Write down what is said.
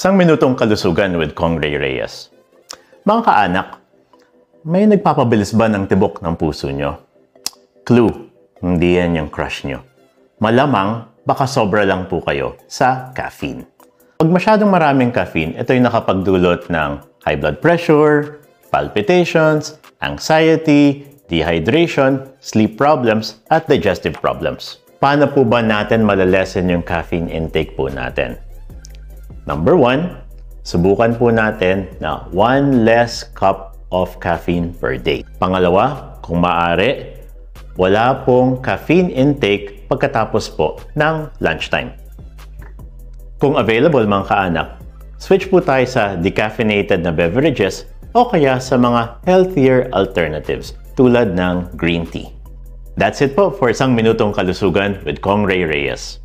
Isang minutong kalusugan with Kong Ray Reyes. Mga kaanak, may nagpapabilis ba ng tibok ng puso nyo? Clue, hindi yan yung crush nyo. Malamang, baka sobra lang po kayo sa caffeine. Pag masyadong maraming caffeine, ito'y nakapagdulot ng high blood pressure, palpitations, anxiety, dehydration, sleep problems, at digestive problems. Paano po ba natin malalesen yung caffeine intake po natin? Number 1, subukan po natin na 1 less cup of caffeine per day. Pangalawa, kung maaari, wala pong caffeine intake pagkatapos po ng lunchtime. Kung available mga kaanak, switch po tayo sa decaffeinated na beverages o kaya sa mga healthier alternatives tulad ng green tea. That's it po for isang minutong kalusugan with Kong Ray Reyes.